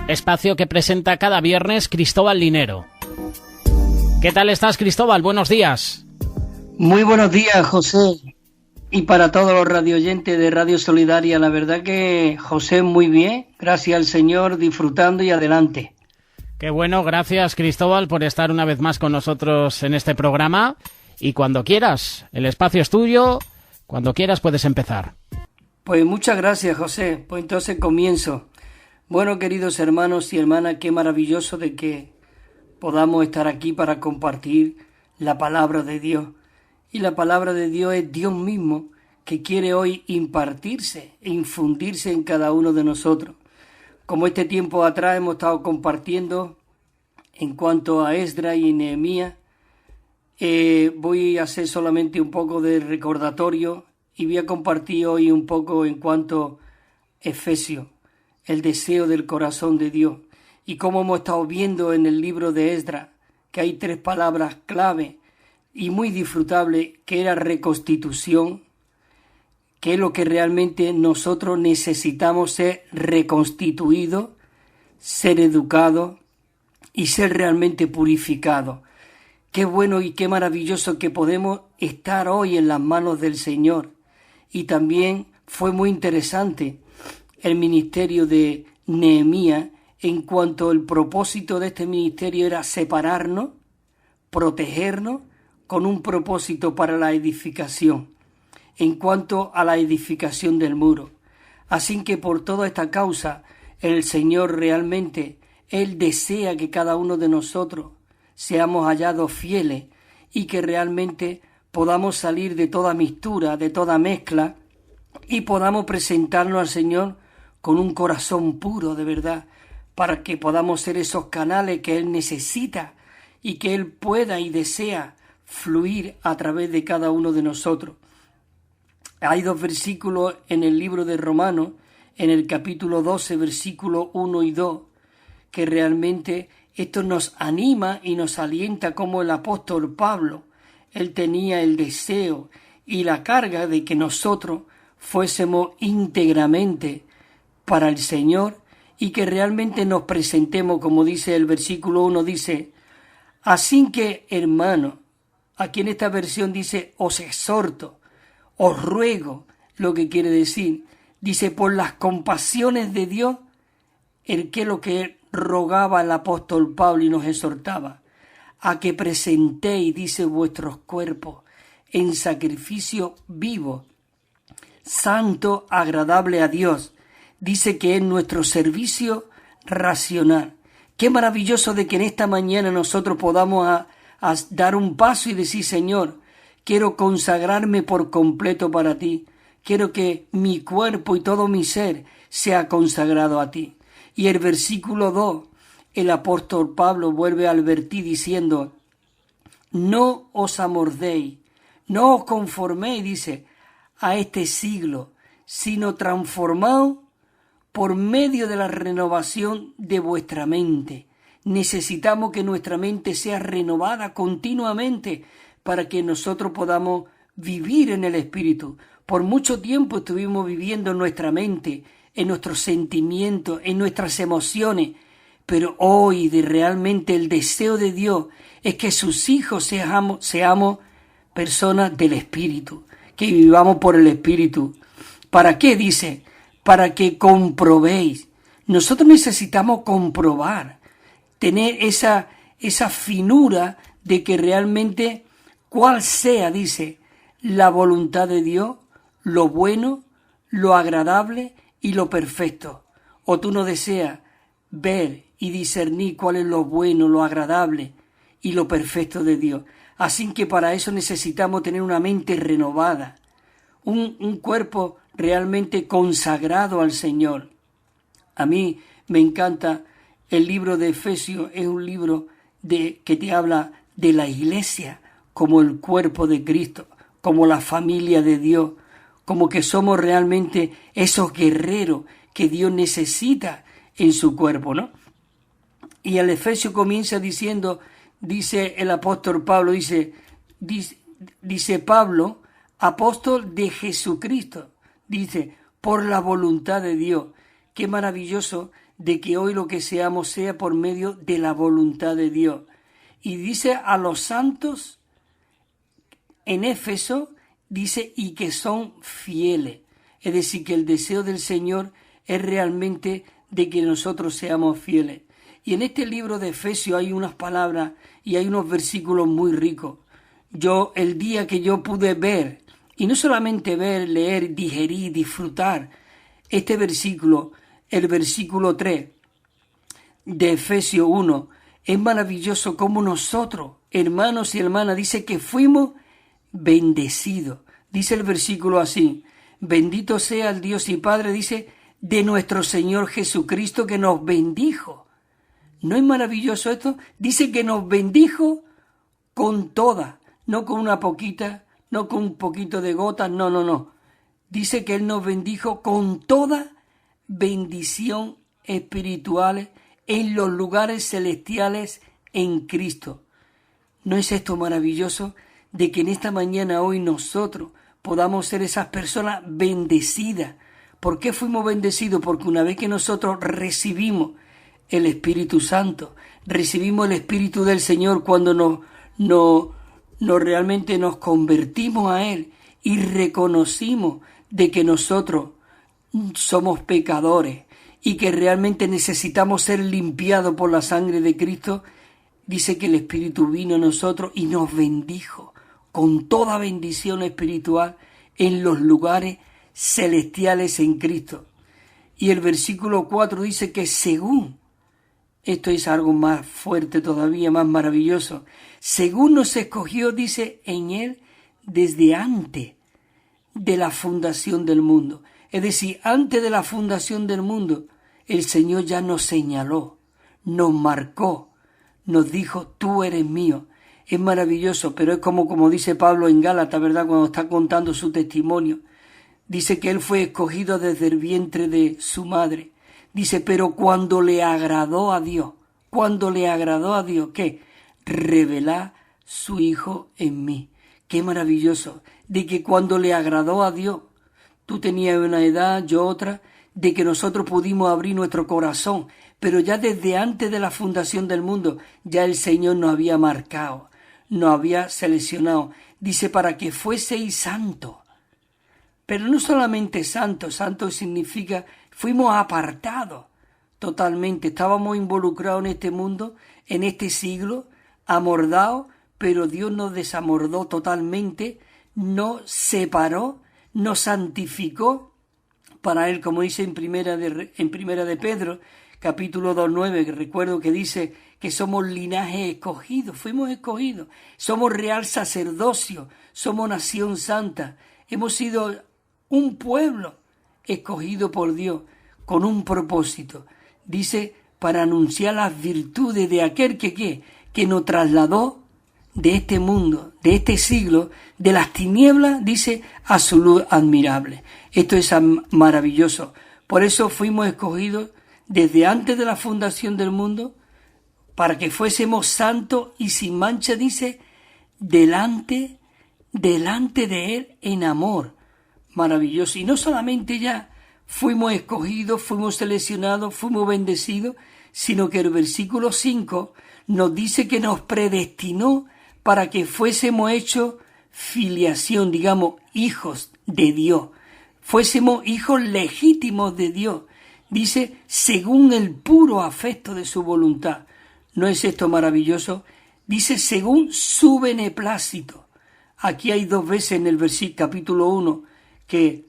espacio que presenta cada viernes Cristóbal Linero. ¿Qué tal estás, Cristóbal? Buenos días. Muy buenos días, José. Y para todos los radioyentes de Radio Solidaria, la verdad que José muy bien, gracias al Señor, disfrutando y adelante. Qué bueno, gracias, Cristóbal, por estar una vez más con nosotros en este programa. Y cuando quieras, el espacio es tuyo, cuando quieras puedes empezar. Pues muchas gracias, José. Pues entonces comienzo. Bueno, queridos hermanos y hermanas, qué maravilloso de que podamos estar aquí para compartir la palabra de Dios. Y la palabra de Dios es Dios mismo que quiere hoy impartirse e infundirse en cada uno de nosotros. Como este tiempo atrás hemos estado compartiendo en cuanto a Esdras y Nehemías, voy a hacer solamente un poco de recordatorio y voy a compartir hoy un poco en cuanto a Efesios, el deseo del corazón de Dios. Y como hemos estado viendo en el libro de Esdras, que hay 3 palabras clave y muy disfrutables, que era reconstitución, que es lo que realmente nosotros necesitamos, ser reconstituidos, ser educados y ser realmente purificados. Qué bueno y qué maravilloso que podemos estar hoy en las manos del Señor. Y también fue muy interesante el ministerio de Nehemías, en cuanto el propósito de este ministerio era separarnos, protegernos, con un propósito para la edificación, en cuanto a la edificación del muro. Así que por toda esta causa, el Señor realmente, Él desea que cada uno de nosotros seamos hallados fieles y que realmente podamos salir de toda mixtura, de toda mezcla y podamos presentarnos al Señor con un corazón puro de verdad, para que podamos ser esos canales que Él necesita y que Él pueda y desea fluir a través de cada uno de nosotros. Hay 2 versículos en el libro de Romanos, en el capítulo 12, versículos 1 y 2, que realmente esto nos anima y nos alienta, como el apóstol Pablo. Él tenía el deseo y la carga de que nosotros fuésemos íntegramente para el Señor y que realmente nos presentemos, como dice el versículo 1, dice: así que, hermano, aquí en esta versión dice os exhorto, os ruego, lo que quiere decir, dice por las compasiones de Dios, el que lo que rogaba el apóstol Pablo y nos exhortaba, a que presentéis, dice, vuestros cuerpos en sacrificio vivo, santo, agradable a Dios. Dice que es nuestro servicio racional. Qué maravilloso de que en esta mañana nosotros podamos a dar un paso y decir: Señor, quiero consagrarme por completo para ti. Quiero que mi cuerpo y todo mi ser sea consagrado a ti. Y el versículo 2, el apóstol Pablo vuelve a advertir diciendo: no os amordéis, no os conforméis, dice, a este siglo, sino transformaos por medio de la renovación de vuestra mente. Necesitamos que nuestra mente sea renovada continuamente para que nosotros podamos vivir en el Espíritu. Por mucho tiempo estuvimos viviendo en nuestra mente, en nuestros sentimientos, en nuestras emociones, pero hoy realmente el deseo de Dios es que sus hijos seamos personas del Espíritu, que vivamos por el Espíritu. ¿Para qué? Dice, para que comprobéis. Nosotros necesitamos comprobar, tener esa finura de que realmente cuál sea, dice, la voluntad de Dios, lo bueno, lo agradable y lo perfecto. O tú no deseas ver y discernir cuál es lo bueno, lo agradable y lo perfecto de Dios. Así que para eso necesitamos tener una mente renovada, un cuerpo realmente consagrado al Señor. A mí me encanta el libro de Efesios, es un libro que te habla de la iglesia como el cuerpo de Cristo, como la familia de Dios, como que somos realmente esos guerreros que Dios necesita en su cuerpo, ¿no? Y el Efesio comienza diciendo, dice el apóstol Pablo, dice Pablo, apóstol de Jesucristo, dice, por la voluntad de Dios. Qué maravilloso de que hoy lo que seamos sea por medio de la voluntad de Dios. Y dice a los santos en Éfeso, dice, y que son fieles. Es decir, que el deseo del Señor es realmente de que nosotros seamos fieles. Y en este libro de Efesios hay unas palabras y hay unos versículos muy ricos. El día que yo pude ver, y no solamente ver, leer, digerir, disfrutar, este versículo, el versículo 3 de Efesios 1, es maravilloso como nosotros, hermanos y hermanas, dice que fuimos bendecidos. Dice el versículo así: bendito sea el Dios y Padre, dice, de nuestro Señor Jesucristo, que nos bendijo. ¿No es maravilloso esto? Dice que nos bendijo con toda, no con una poquita, no con un poquito de gotas, no. Dice que Él nos bendijo con toda bendición espiritual en los lugares celestiales en Cristo. ¿No es esto maravilloso? De que en esta mañana hoy nosotros podamos ser esas personas bendecidas. ¿Por qué fuimos bendecidos? Porque una vez que nosotros recibimos el Espíritu Santo, recibimos el Espíritu del Señor cuando realmente nos convertimos a Él y reconocimos de que nosotros somos pecadores y que realmente necesitamos ser limpiados por la sangre de Cristo, dice que el Espíritu vino a nosotros y nos bendijo con toda bendición espiritual en los lugares celestiales en Cristo. Y el versículo 4 dice que según, esto es algo más fuerte todavía, más maravilloso, según nos escogió, dice, en Él desde antes de la fundación del mundo. Es decir, antes de la fundación del mundo, el Señor ya nos señaló, nos marcó, nos dijo, tú eres mío. Es maravilloso, pero es como dice Pablo en Gálatas, ¿verdad? Cuando está contando su testimonio. Dice que él fue escogido desde el vientre de su madre. Dice, pero cuando le agradó a Dios, ¿qué? Revelar su Hijo en mí. Qué maravilloso, de que cuando le agradó a Dios, tú tenías una edad, yo otra, de que nosotros pudimos abrir nuestro corazón, pero ya desde antes de la fundación del mundo, ya el Señor nos había marcado, nos había seleccionado. Dice, para que fueseis santos. Pero no solamente santo significa, fuimos apartados totalmente, estábamos involucrados en este mundo, en este siglo, amordados, pero Dios nos desamordó totalmente, nos separó, nos santificó para Él, como dice en primera de Pedro, capítulo 2:9, que recuerdo que dice que somos linaje escogido, fuimos escogidos, somos real sacerdocio, somos nación santa, hemos sido un pueblo escogido por Dios con un propósito. Dice, para anunciar las virtudes de aquel que nos trasladó de este mundo, de este siglo, de las tinieblas, dice, a su luz admirable. Esto es maravilloso. Por eso fuimos escogidos desde antes de la fundación del mundo, para que fuésemos santos y sin mancha, dice, delante de Él en amor. Maravilloso. Y no solamente ya fuimos escogidos, fuimos seleccionados, fuimos bendecidos, sino que el versículo 5 nos dice que nos predestinó para que fuésemos hechos filiación, digamos, hijos de Dios, fuésemos hijos legítimos de Dios. Dice, según el puro afecto de su voluntad. ¿No es esto maravilloso? Dice, según su beneplácito. Aquí hay dos veces en el capítulo 1 que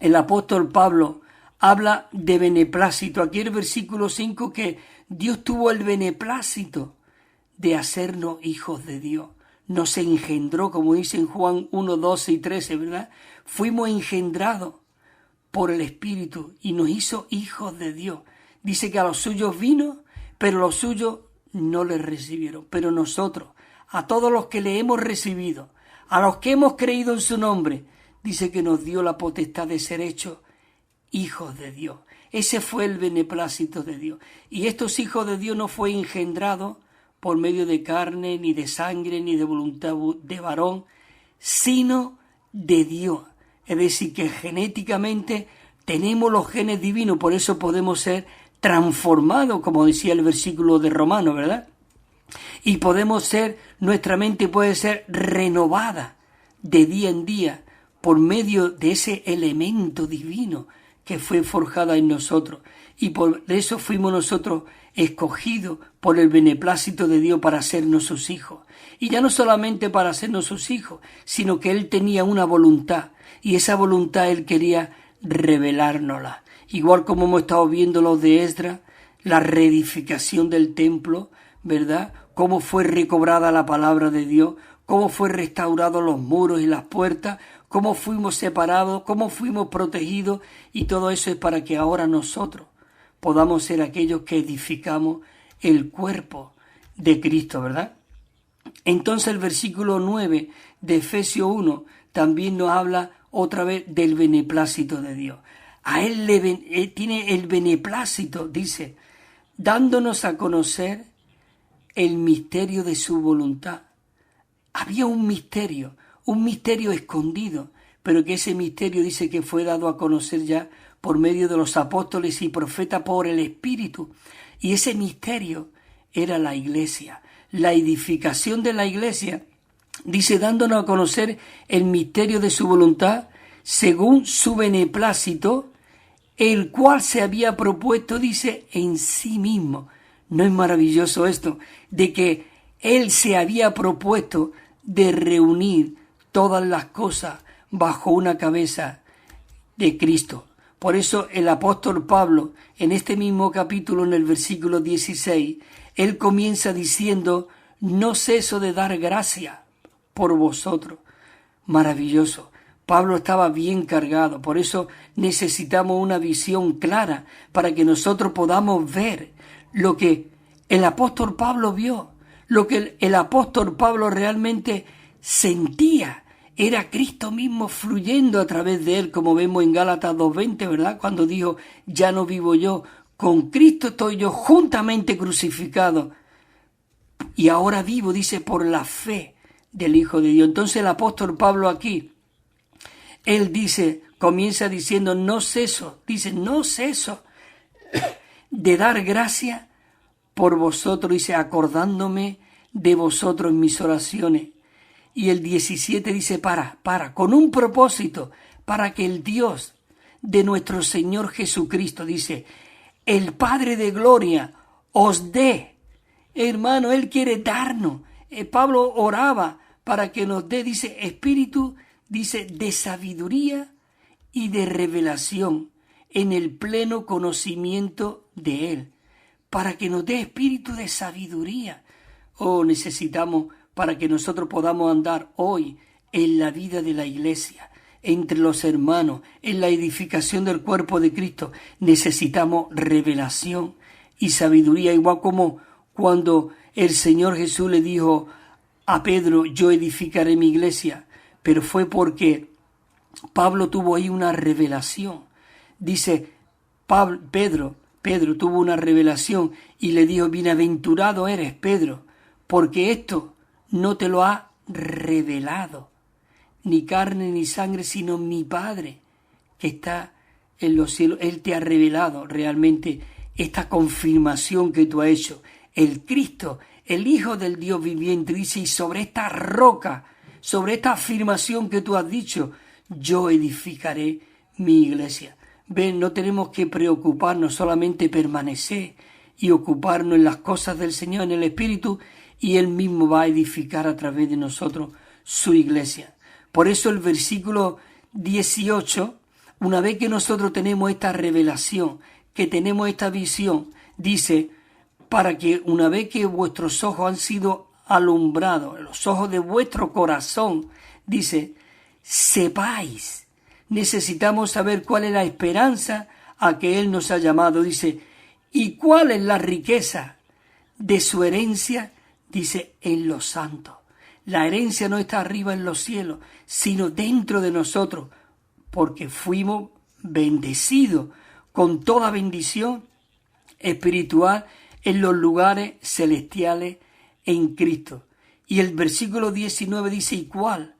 el apóstol Pablo habla de beneplácito. Aquí el versículo 5 que Dios tuvo el beneplácito de hacernos hijos de Dios. Nos engendró, como dice en Juan 1, 12 y 13, ¿verdad? Fuimos engendrados por el Espíritu y nos hizo hijos de Dios. Dice que a los suyos vino, pero los suyos no le recibieron. Pero nosotros, a todos los que le hemos recibido, a los que hemos creído en su nombre, dice que nos dio la potestad de ser hechos hijos de Dios. Ese fue el beneplácito de Dios. Y estos hijos de Dios no fue engendrado por medio de carne, ni de sangre, ni de voluntad de varón, sino de Dios. Es decir, que genéticamente tenemos los genes divinos, por eso podemos ser transformados, como decía el versículo de Romanos, ¿verdad? Y nuestra mente puede ser renovada de día en día por medio de ese elemento divino que fue forjada en nosotros. Y por eso fuimos nosotros escogidos por el beneplácito de Dios para hacernos sus hijos. Y ya no solamente para hacernos sus hijos, sino que Él tenía una voluntad, y esa voluntad Él quería revelárnosla. Igual como hemos estado viendo los de Esdras, la reedificación del templo, ¿verdad? Cómo fue recobrada la palabra de Dios, cómo fue restaurados los muros y las puertas, cómo fuimos separados, cómo fuimos protegidos, y todo eso es para que ahora nosotros podamos ser aquellos que edificamos el cuerpo de Cristo, ¿verdad? Entonces el versículo 9 de Efesios 1 también nos habla otra vez del beneplácito de Dios. A Él tiene el beneplácito, dice, dándonos a conocer el misterio de su voluntad. Había un misterio escondido, pero que ese misterio dice que fue dado a conocer ya por medio de los apóstoles y profetas por el Espíritu. Y ese misterio era la iglesia, la edificación de la iglesia, dice, dándonos a conocer el misterio de su voluntad, según su beneplácito, el cual se había propuesto, dice, en sí mismo. ¿No es maravilloso esto? De que Él se había propuesto de reunir todas las cosas bajo una cabeza de Cristo. Por eso el apóstol Pablo, en este mismo capítulo, en el versículo 16, él comienza diciendo, no ceso de dar gracia por vosotros. Maravilloso. Pablo estaba bien cargado, por eso necesitamos una visión clara para que nosotros podamos ver lo que el apóstol Pablo vio, lo que el apóstol Pablo realmente sentía. Era Cristo mismo fluyendo a través de él, como vemos en Gálatas 2:20, ¿verdad? Cuando dijo, ya no vivo yo, con Cristo estoy yo juntamente crucificado. Y ahora vivo, dice, por la fe del Hijo de Dios. Entonces el apóstol Pablo aquí, él dice, comienza diciendo, no ceso de dar gracia por vosotros, dice, acordándome de vosotros en mis oraciones. Y el 17 dice, con un propósito, para que el Dios de nuestro Señor Jesucristo, dice, el Padre de gloria, os dé. Hermano, Él quiere darnos. Pablo oraba para que nos dé, dice, espíritu, dice, de sabiduría y de revelación en el pleno conocimiento de Él. Para que nos dé espíritu de sabiduría. Necesitamos para que nosotros podamos andar hoy en la vida de la iglesia, entre los hermanos, en la edificación del cuerpo de Cristo. Necesitamos revelación y sabiduría, igual como cuando el Señor Jesús le dijo a Pedro, yo edificaré mi iglesia, pero fue porque Pablo tuvo ahí una revelación. Dice, Pedro tuvo una revelación y le dijo, bienaventurado eres, Pedro, porque esto no te lo ha revelado ni carne ni sangre, sino mi Padre que está en los cielos. Él te ha revelado realmente esta confirmación que tú has hecho. El Cristo, el Hijo del Dios viviente, dice, y sobre esta roca, sobre esta afirmación que tú has dicho, yo edificaré mi iglesia. Ven, no tenemos que preocuparnos, solamente permanecer y ocuparnos en las cosas del Señor, en el Espíritu, y Él mismo va a edificar a través de nosotros su iglesia. Por eso el versículo 18, una vez que nosotros tenemos esta revelación, que tenemos esta visión, dice, para que una vez que vuestros ojos han sido alumbrados, los ojos de vuestro corazón, dice, sepáis. Necesitamos saber cuál es la esperanza a que Él nos ha llamado, dice, y cuál es la riqueza de su herencia, dice, en los santos. La herencia no está arriba en los cielos, sino dentro de nosotros, porque fuimos bendecidos con toda bendición espiritual en los lugares celestiales en Cristo. Y el versículo 19 dice, ¿y cuál?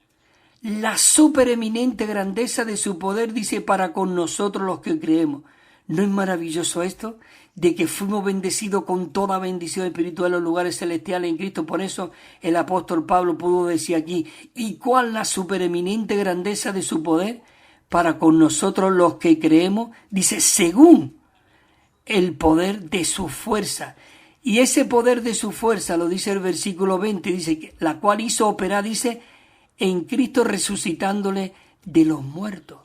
La supereminente grandeza de su poder, dice, para con nosotros los que creemos. ¿No es maravilloso esto? de que fuimos bendecidos con toda bendición espiritual en los lugares celestiales en Cristo. Por eso el apóstol Pablo pudo decir aquí, ¿y cuál la supereminente grandeza de su poder para con nosotros los que creemos? Dice, según el poder de su fuerza. Y ese poder de su fuerza, lo dice el versículo 20, dice, la cual hizo operar, dice, en Cristo resucitándole de los muertos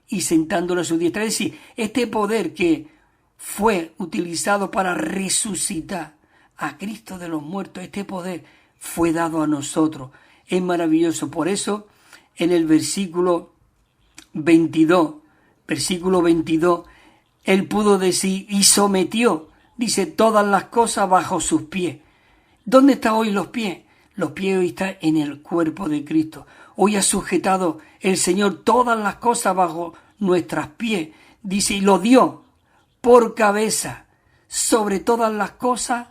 y sentándole a su diestra. Es decir, este poder que fue utilizado para resucitar a Cristo de los muertos, este poder fue dado a nosotros. Es maravilloso. Por eso, en el versículo 22, él pudo decir, y sometió, dice, todas las cosas bajo sus pies. ¿Dónde están hoy los pies? Los pies hoy están en el cuerpo de Cristo. Hoy ha sujetado el Señor todas las cosas bajo nuestras pies. Dice, y lo dio por cabeza sobre todas las cosas.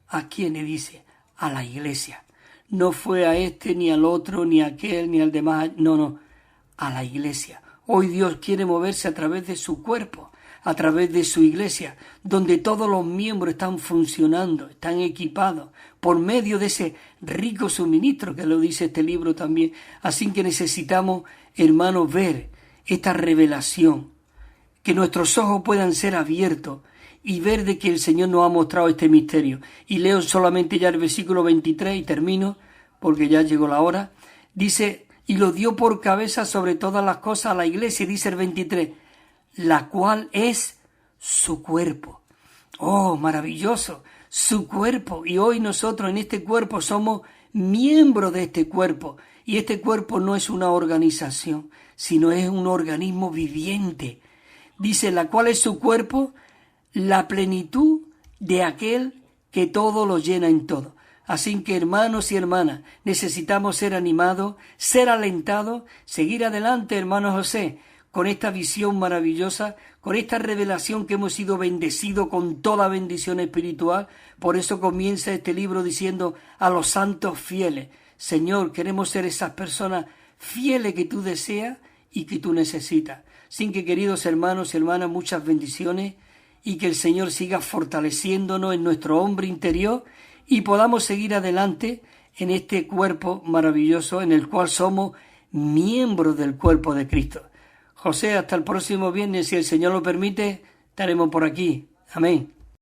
¿A quién le dice? A la iglesia. No fue a este, ni al otro, ni a aquel, ni al demás. No, a la iglesia. Hoy Dios quiere moverse a través de su cuerpo, a través de su iglesia, donde todos los miembros están funcionando, están equipados, por medio de ese rico suministro que lo dice este libro también. Así que necesitamos, hermanos, ver esta revelación, que nuestros ojos puedan ser abiertos y ver de que el Señor nos ha mostrado este misterio. Y leo solamente ya el versículo 23 y termino, porque ya llegó la hora. Dice, y lo dio por cabeza sobre todas las cosas a la iglesia, dice el 23, la cual es su cuerpo. Oh, maravilloso, su cuerpo. Y hoy nosotros en este cuerpo somos miembros de este cuerpo. Y este cuerpo no es una organización, sino es un organismo viviente. Dice, la cual es su cuerpo, la plenitud de aquel que todo lo llena en todo. Así que, hermanos y hermanas, necesitamos ser animados, ser alentados, seguir adelante, hermano José, con esta visión maravillosa, con esta revelación que hemos sido bendecidos con toda bendición espiritual. Por eso comienza este libro diciendo a los santos fieles, Señor, queremos ser esas personas fieles que tú deseas y que tú necesitas. Sin que, queridos hermanos y hermanas, muchas bendiciones y que el Señor siga fortaleciéndonos en nuestro hombre interior y podamos seguir adelante en este cuerpo maravilloso en el cual somos miembros del cuerpo de Cristo. José, hasta el próximo viernes, si el Señor lo permite, estaremos por aquí. Amén.